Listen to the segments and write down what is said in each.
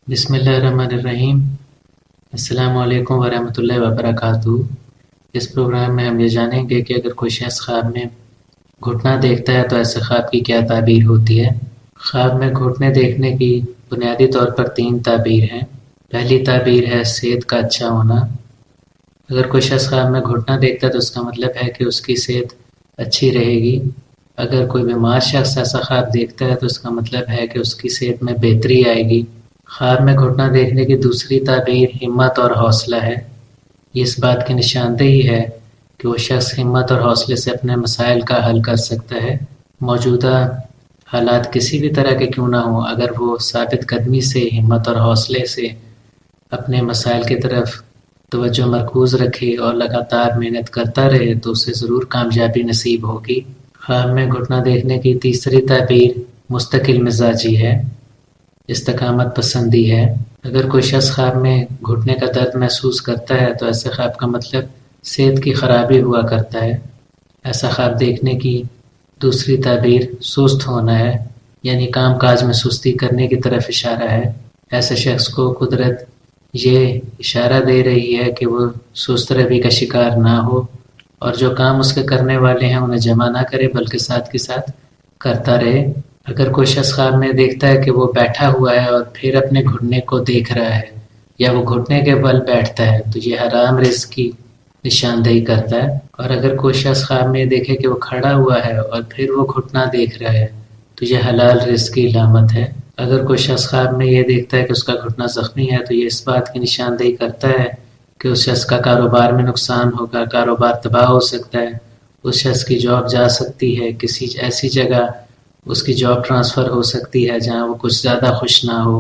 بسم اللہ الرحمن الرحیم۔ السلام علیکم ورحمۃ اللہ وبرکاتہ۔ اس پروگرام میں ہم یہ جانیں گے کہ اگر کوئی شخص خواب میں گھٹنا دیکھتا ہے تو ایسے خواب کی کیا تعبیر ہوتی ہے۔ خواب میں گھٹنے دیکھنے کی بنیادی طور پر 3 تعبیر ہیں۔ پہلی تعبیر ہے صحت کا اچھا ہونا۔ اگر کوئی شخص خواب میں گھٹنا دیکھتا ہے تو اس کا مطلب ہے کہ اس کی صحت اچھی رہے گی۔ اگر کوئی بیمار شخص ایسا خواب دیکھتا ہے تو اس کا مطلب ہے کہ اس کی صحت میں بہتری آئے گی۔ خواب میں گھٹنا دیکھنے کی دوسری تعبیر ہمت اور حوصلہ ہے۔ یہ اس بات کی نشاندہی ہے کہ وہ شخص ہمت اور حوصلے سے اپنے مسائل کا حل کر سکتا ہے۔ موجودہ حالات کسی بھی طرح کے کیوں نہ ہوں، اگر وہ ثابت قدمی سے ہمت اور حوصلے سے اپنے مسائل کی طرف توجہ مرکوز رکھے اور لگاتار محنت کرتا رہے تو اسے ضرور کامیابی نصیب ہوگی۔ خواب میں گھٹنا دیکھنے کی تیسری تعبیر مستقل مزاجی ہے، استقامت پسندی ہے۔ اگر کوئی شخص خواب میں گھٹنے کا درد محسوس کرتا ہے تو ایسے خواب کا مطلب صحت کی خرابی ہوا کرتا ہے۔ ایسا خواب دیکھنے کی دوسری تعبیر سست ہونا ہے، یعنی کام کاج میں سستی کرنے کی طرف اشارہ ہے۔ ایسے شخص کو قدرت یہ اشارہ دے رہی ہے کہ وہ سست روی کا شکار نہ ہو اور جو کام اس کے کرنے والے ہیں انہیں جمع نہ کرے بلکہ ساتھ کے ساتھ کرتا رہے۔ اگر کوئی شخص خواب میں دیکھتا ہے کہ وہ بیٹھا ہوا ہے اور پھر اپنے گھٹنے کو دیکھ رہا ہے یا وہ گھٹنے کے بل بیٹھتا ہے تو یہ حرام رزق کی نشاندہی کرتا ہے۔ اور اگر کوئی شخص خواب میں دیکھے کہ وہ کھڑا ہوا ہے اور پھر وہ گھٹنا دیکھ رہا ہے تو یہ حلال رزق کی علامت ہے۔ اگر کوئی شخص خواب میں یہ دیکھتا ہے کہ اس کا گھٹنا زخمی ہے تو یہ اس بات کی نشاندہی کرتا ہے کہ اس شخص کا کاروبار میں نقصان ہوگا، کاروبار تباہ ہو سکتا ہے، اس شخص کی جاب جا سکتی ہے، کسی ایسی جگہ اس کی جاب ٹرانسفر ہو سکتی ہے جہاں وہ کچھ زیادہ خوش نہ ہو۔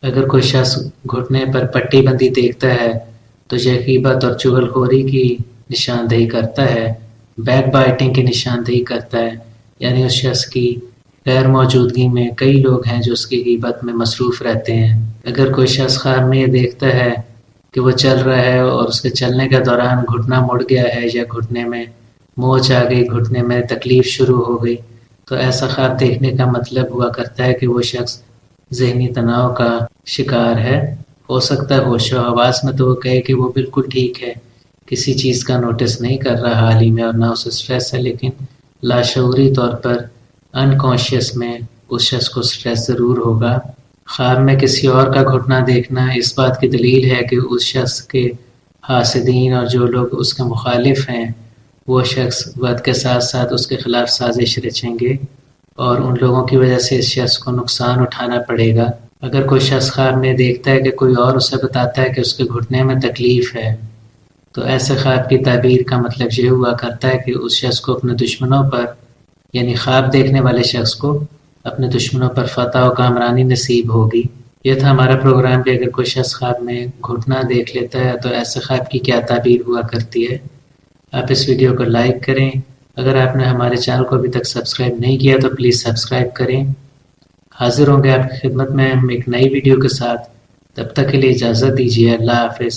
اگر کوئی شخص گھٹنے پر پٹی بندی دیکھتا ہے تو یہ غیبت اور چغل خوری کی نشاندہی کرتا ہے، بیک بائٹنگ کی نشاندہی کرتا ہے، یعنی اس شخص کی غیر موجودگی میں کئی لوگ ہیں جو اس کی غیبت میں مصروف رہتے ہیں۔ اگر کوئی شخص خواب میں یہ دیکھتا ہے کہ وہ چل رہا ہے اور اس کے چلنے کے دوران گھٹنا مڑ گیا ہے یا گھٹنے میں موچ آ گئی، گھٹنے میں تکلیف شروع ہو گئی، تو ایسا خواب دیکھنے کا مطلب ہوا کرتا ہے کہ وہ شخص ذہنی تناؤ کا شکار ہے۔ ہو سکتا ہے ہوش و حواس میں تو وہ کہے کہ وہ بالکل ٹھیک ہے، کسی چیز کا نوٹس نہیں کر رہا حال ہی میں اور نہ اسے سٹریس ہے، لیکن لاشعوری طور پر انکانشیس میں اس شخص کو سٹریس ضرور ہوگا۔ خواب میں کسی اور کا گھٹنا دیکھنا اس بات کی دلیل ہے کہ اس شخص کے حاسدین اور جو لوگ اس کے مخالف ہیں وہ شخص وقت کے ساتھ ساتھ اس کے خلاف سازش رچیں گے اور ان لوگوں کی وجہ سے اس شخص کو نقصان اٹھانا پڑے گا۔ اگر کوئی شخص خواب میں دیکھتا ہے کہ کوئی اور اسے بتاتا ہے کہ اس کے گھٹنے میں تکلیف ہے تو ایسے خواب کی تعبیر کا مطلب یہ ہوا کرتا ہے کہ اس شخص کو اپنے دشمنوں پر، یعنی خواب دیکھنے والے شخص کو اپنے دشمنوں پر فتح و کامرانی نصیب ہوگی۔ یہ تھا ہمارا پروگرام کہ اگر کوئی شخص خواب میں گھٹنا دیکھ لیتا ہے تو ایسے خواب کی کیا تعبیر ہوا کرتی ہے۔ آپ اس ویڈیو کو لائک کریں۔ اگر آپ نے ہمارے چینل کو ابھی تک سبسکرائب نہیں کیا تو پلیز سبسکرائب کریں۔ حاضر ہوں گے آپ کی خدمت میں ہم ایک نئی ویڈیو کے ساتھ، تب تک کے لیے اجازت دیجیے۔ اللہ حافظ۔